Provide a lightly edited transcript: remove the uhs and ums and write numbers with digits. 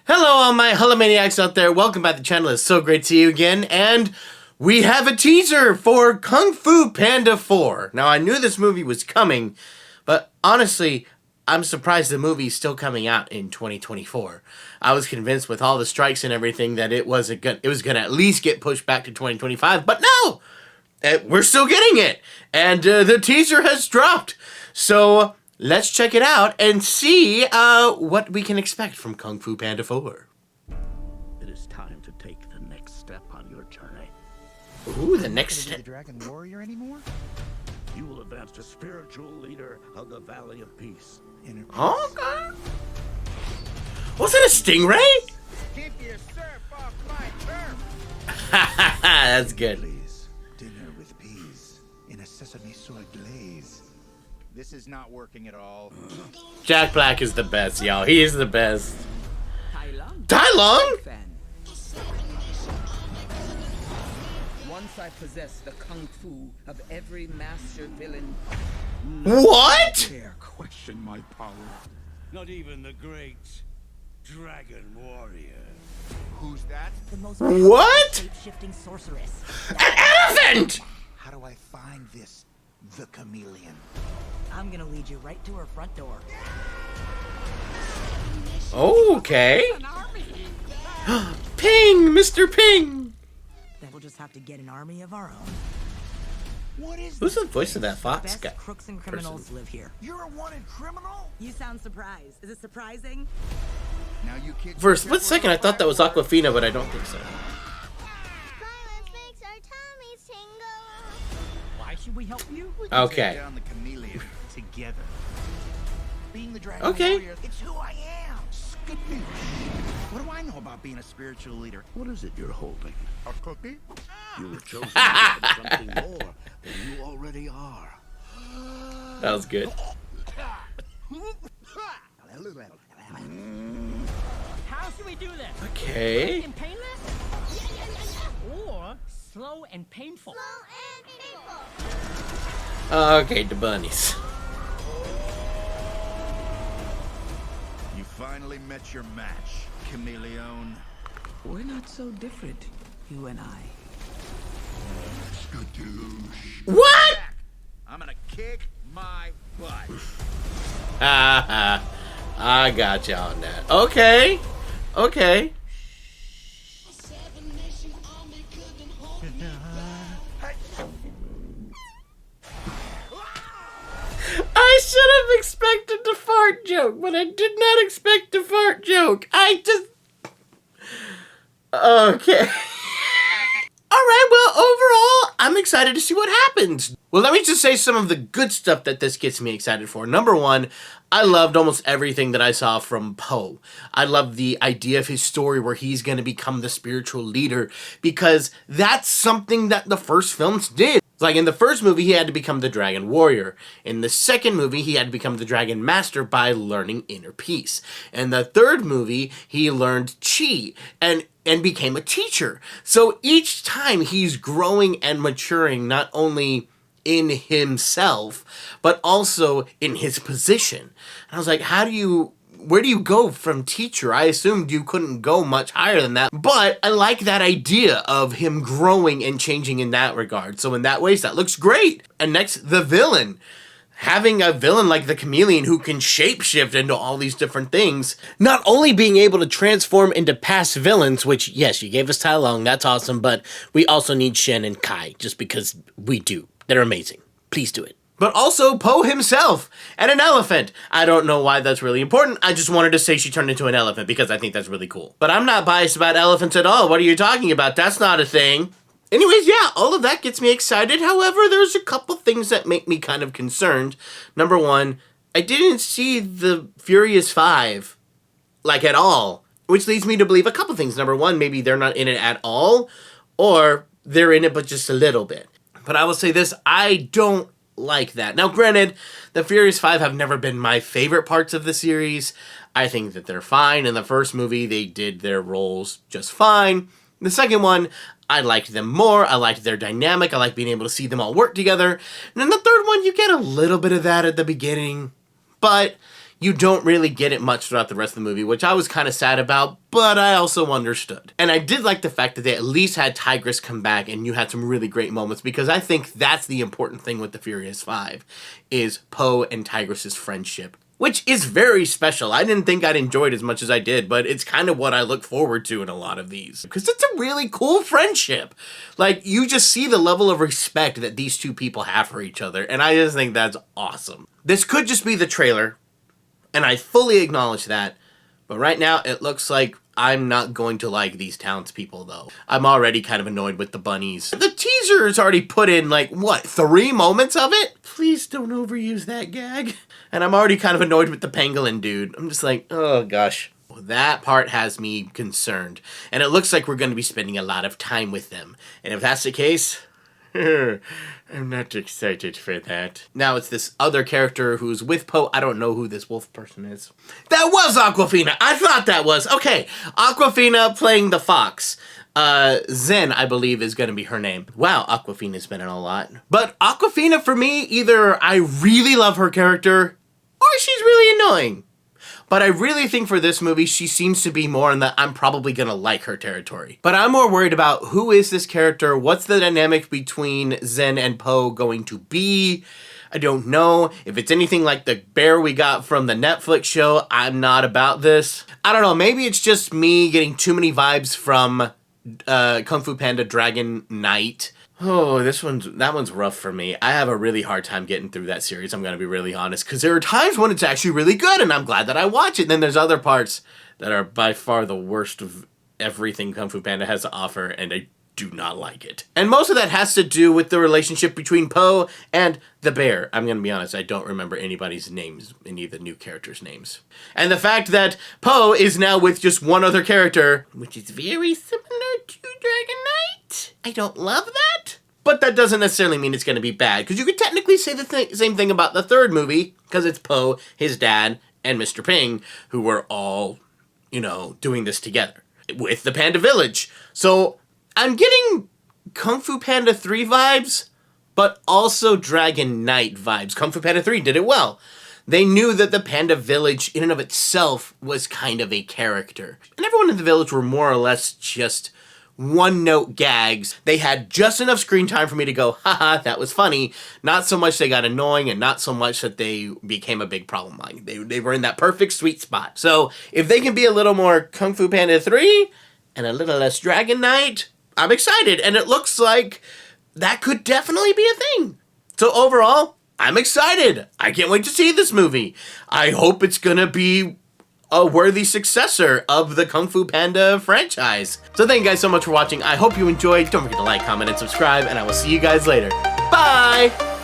Hello, all my Hulomaniacs out there. Welcome back to the channel. It's so great to see you again. And we have a teaser for Kung Fu Panda 4. Now, I knew this movie was coming, but honestly, I'm surprised the movie's still coming out in 2024. I was convinced with all the strikes and everything that it was gonna at least get pushed back to 2025, but no! We're still getting it! And the teaser has dropped. So let's check it out and see what we can expect from Kung Fu Panda 4. It is time to take the next step on your journey. Ooh, the next You're not step. gonna be the Dragon Warrior anymore? You will advance to spiritual leader of the Valley of Peace. Inner peace. Okay. Was it a stingray? Keep your surf off my turf. That's good. Please, dinner with peas in a sesame soy glaze. This is not working at all. Jack Black is the best, y'all. He is the best. Tai Lung. Tai Lung? Fan. Once I possess the kung fu of every master villain. What? Dare question my power. Not even the great Dragon Warrior. Who's that? The most What? shape-shifting sorceress. An elephant! How do I find this? The chameleon. I'm gonna lead you right to her front door. Okay. Ping, Mr. Ping. Then we'll just have to get an army of our own. What is Who's this? the voice of that The fox best guy? crooks and criminals live here. You're a wanted criminal? You sound surprised. Is it surprising? Now you kids. For a split second, I thought that was Aquafina, but I don't think so. Violence makes our tummies tingle. Why should we help you? We can Okay. take down the chameleon together. Being the Dragon Okay. Warrior, it's who I am. Skadoosh. What do I know about being a spiritual leader? What is it you're holding? A cookie? You have chosen to become something more than you already are. That was good. How should we do this? Okay. And painless? Or slow and painful? Okay, the bunnies. You finally met your match, chameleon. We're not so different, you and I. Skadoosh. What? I'm gonna kick my butt. I got you on that. Okay. Okay. I should have expected the fart joke, but I did not expect the fart joke. Okay. Alright, well, overall, I'm excited to see what happens. Well, let me just say some of the good stuff that this gets me excited for. Number one, I loved almost everything that I saw from Po. I love the idea of his story where he's going to become the spiritual leader, because that's something that the first films did. Like in the first movie, he had to become the Dragon Warrior. In the second movie, he had to become the Dragon Master by learning inner peace. In the third movie, he learned Chi and became a teacher. So each time he's growing and maturing, not only in himself, but also in his position. And I was like, where do you go from teacher? I assumed you couldn't go much higher than that, but I like that idea of him growing and changing in that regard. So in that way, that looks great. And next, the villain. Having a villain like the chameleon who can shapeshift into all these different things, not only being able to transform into past villains, which, yes, you gave us Tai Lung, that's awesome, but we also need Shen and Kai, just because we do. They're amazing. Please do it. But also Po himself, and an elephant. I don't know why that's really important. I just wanted to say she turned into an elephant because I think that's really cool. But I'm not biased about elephants at all. What are you talking about? That's not a thing. Anyways, yeah, all of that gets me excited. However, there's a couple things that make me kind of concerned. Number one, I didn't see the Furious 5, like, at all. Which leads me to believe a couple things. Number one, maybe they're not in it at all, or they're in it but just a little bit. But I will say this, I don't like that. Now, granted, the Furious 5 have never been my favorite parts of the series. I think that they're fine. In the first movie, they did their roles just fine. The second one, I liked them more. I liked their dynamic. I liked being able to see them all work together. And then the third one, you get a little bit of that at the beginning. But you don't really get it much throughout the rest of the movie, which I was kind of sad about, but I also understood. And I did like the fact that they at least had Tigress come back and you had some really great moments, because I think that's the important thing with the Furious 5, is Poe and Tigress's friendship, which is very special. I didn't think I'd enjoy it as much as I did, but it's kind of what I look forward to in a lot of these, because it's a really cool friendship. Like, you just see the level of respect that these two people have for each other, and I just think that's awesome. This could just be the trailer, and I fully acknowledge that, but right now it looks like I'm not going to like these townspeople, though. I'm already kind of annoyed with the bunnies. The teaser has already put in, like, what, 3 moments of it? Please don't overuse that gag. And I'm already kind of annoyed with the pangolin dude. I'm just like, oh gosh. That part has me concerned. And it looks like we're going to be spending a lot of time with them. And if that's the case, I'm not excited for that. Now it's this other character who's with Poe. I don't know who this wolf person is. That was Aquafina! I thought that was. Okay, Aquafina playing the fox. Zen, I believe, is going to be her name. Wow, Aquafina's been in a lot. But Aquafina, for me, either I really love her character, or she's really annoying. But I really think for this movie, she seems to be more in the I'm probably gonna like her territory. But I'm more worried about who is this character, what's the dynamic between Zen and Poe going to be? I don't know. If it's anything like the bear we got from the Netflix show, I'm not about this. I don't know, maybe it's just me getting too many vibes from Kung Fu Panda Dragon Knight. Oh, that one's rough for me. I have a really hard time getting through that series, I'm gonna be really honest, because there are times when it's actually really good, and I'm glad that I watch it, and then there's other parts that are by far the worst of everything Kung Fu Panda has to offer, and I do not like it. And most of that has to do with the relationship between Poe and the bear. I'm gonna be honest, I don't remember anybody's names, any of the new characters' names. And the fact that Poe is now with just one other character, which is very similar to Dragon Knight. I don't love that. But that doesn't necessarily mean it's gonna be bad, because you could technically say the same thing about the third movie, because it's Poe, his dad, and Mr. Ping, who were all, you know, doing this together with the Panda Village. So I'm getting Kung Fu Panda 3 vibes, but also Dragon Knight vibes. Kung Fu Panda 3 did it well. They knew that the Panda Village in and of itself was kind of a character. And everyone in the village were more or less just one-note gags. They had just enough screen time for me to go, haha, that was funny. Not so much they got annoying, and not so much that they became a big problem. Like, they were in that perfect sweet spot. So if they can be a little more Kung Fu Panda 3 and a little less Dragon Knight, I'm excited, and it looks like that could definitely be a thing. So overall, I'm excited. I can't wait to see this movie. I hope it's gonna be a worthy successor of the Kung Fu Panda franchise. So thank you guys so much for watching. I hope you enjoyed. Don't forget to like, comment, and subscribe, and I will see you guys later. Bye!